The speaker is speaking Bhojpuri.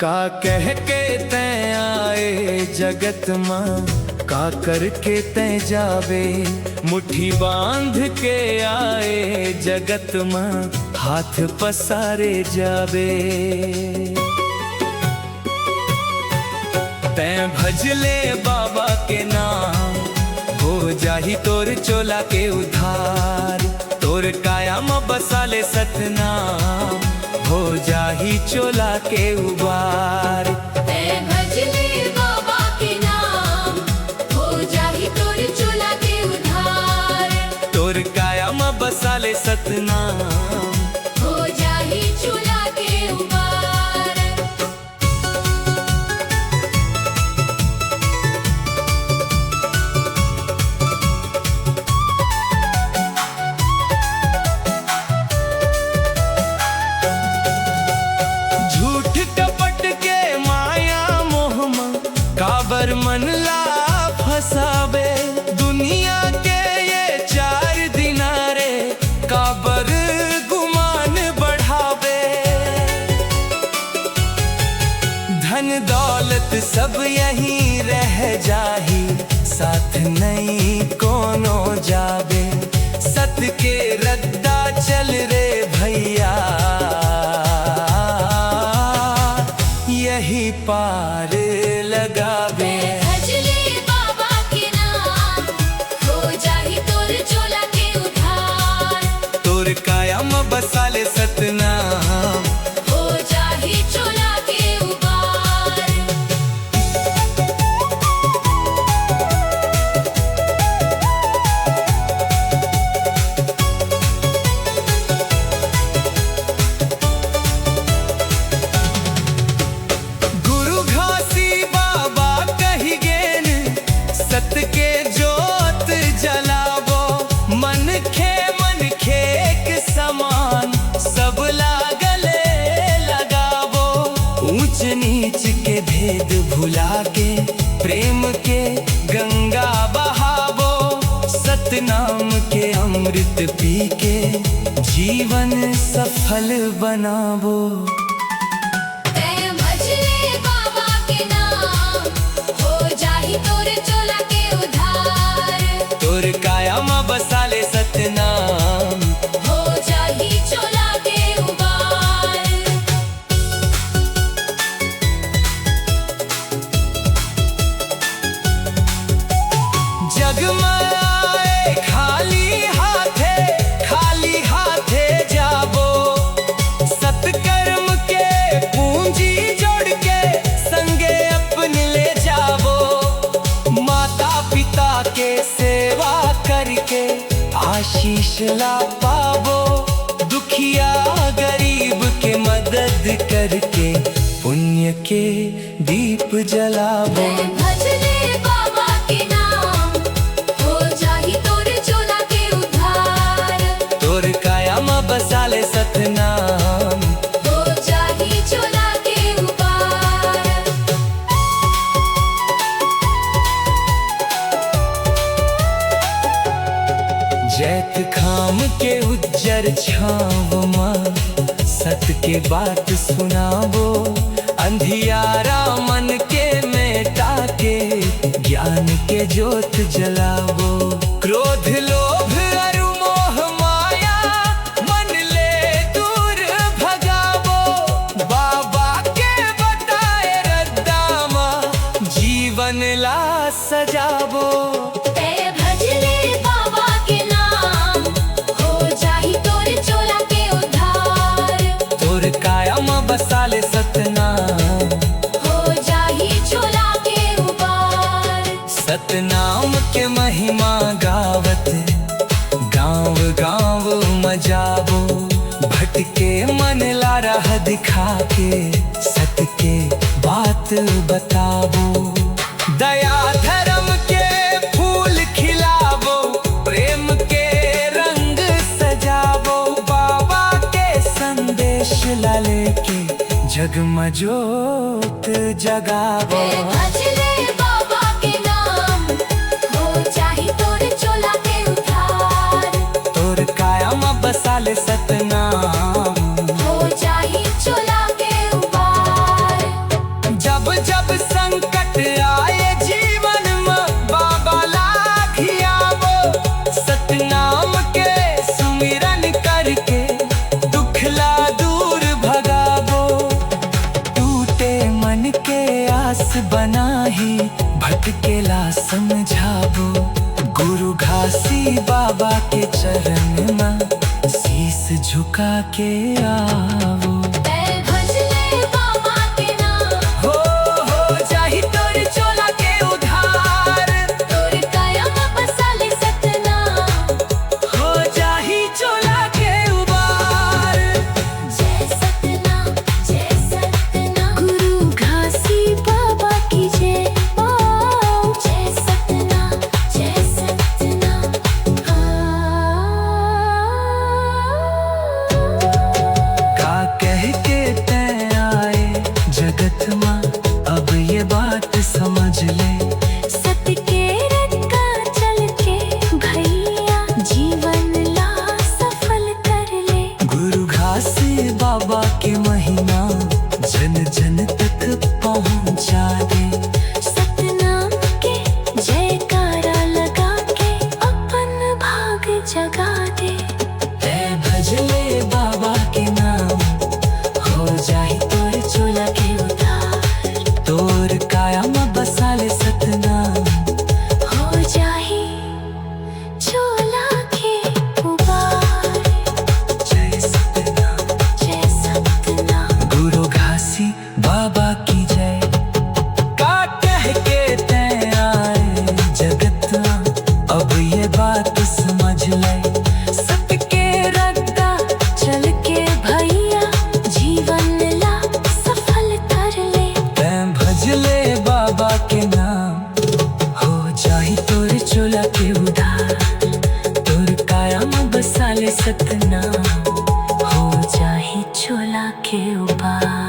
का कह के तैं आए जगत माँ, का करके तैं जावे। मुट्ठी बांध के आए जगत माँ, हाथ पसारे जावे। तैं भजले बाबा के नाम, हो जाही तोर चोला के उधार। तोर काया में बसाले सतनाम, हो जाही चोला के उबार। तैं भजले बाबा के नाम, हो जाही तोर चोला के उधार। तोर काया में बसाले सतनाम, हो जाही चोला के उबार। काबर मन ला फसावे। दुनिया के ये चार दिनारे, काबर गुमान बढ़ावे। धन दौलत सब यहीं रह जाही, साथ नहीं कोनो जावे। सत के रद्दा चल रे भैया, यही पार लगावे। भजले बाबा के नाम, हो जाही तोर चोला के उधार। तोर काया में बसाले सतनाम, हो जाही चोला के उबार। सत के जोत जलावो। मन खे एक समान, सब लागले लगावो। ऊंच नीच के भेद भुला के, प्रेम के गंगा बहावो। सतनाम के अमृत पी के, जीवन सफल बनावो। तोर काया में बसाले सतनाम, हो जाही चोला के उबार। जगमाए खाली हाथे जाबो। सत्कर्म के पूंजी जोड़ के, संगे अपने ले जाबो। माता पिता के सेवा करके, आशीष ला पावो। दुखिया गरीब के मदद करके, पुण्य के दीप जलावो। भजले बाबा के नाम, हो जाही तोर चोला के उधार। तोर काया में बसाले सतनाम, हो जाही चोला के उबार। जैत खाम के उज्जर छाव माँ, सत के बात सुनावो। अंधियारा मन के मेटा के, ज्ञान के जोत जलावो। क्रोध लोभ और मोह माया, मन ले दूर भगावो। बाबा के बताए रद्दामा, जीवन ला सजावो। काया में बसाले सतनाम, हो जाही चोला के उबार। सतनाम के महिमा गावत, गाँव गाँव मजाबो। भटके मन ला राह दिखा के, सत के बात बताबो। दया धर्म के फूल खिलावो, प्रेम के रंग सजावो। बाबा के संदेश ला लेके, जग में जोत जगावो। भजले बाबा के नाम, हो जाही तोर चोला के उधार। तोर काया में बसाले सतनाम, हो जाही चोला के उबार। बनाही भटकेला समझाबो। गुरु घासी बाबा के चरण में शीस झुका के आवो। ऐ भजले बाबा के नाम, हो जाहि तोर चोला के उधार। तोर काया में बसाले सतनाम। हो जाहि चोला के उबार। जय सतनाम, जय सतनाम। गुरु घासी बाबा की जय। ओ जय सतनाम, जय सतनाम। का कह के तैं आए जगत माँ, अब ये बात समझ ले। सत के रत्ता चल के भैया जीवन ला सफल कर ले। गुरु घासी बाबा के महिमा जन जन तक पहुँचा दे। सतनाम के जयकारा लगा के अपन भाग जगा दे। ऐ भजले बाबा के नाम, हो जाहि तोर चोला के उधार। तोर काया में बसाले सतनाम। हो जाही चोला के उबार। जय सतनाम, जय सतनाम। गुरु घासी बाबा की जय। का कह के तैं आए जगत माँ, अब ये बात समझ ले। सत के रद्दा चल के भैया जीवन ला सफल कर ले। तैं भजले बाबा के नाम, हो जाहि तोर चोला के उधार। तोर काया में बसाले सतनाम। हो जाही चोला के उबार।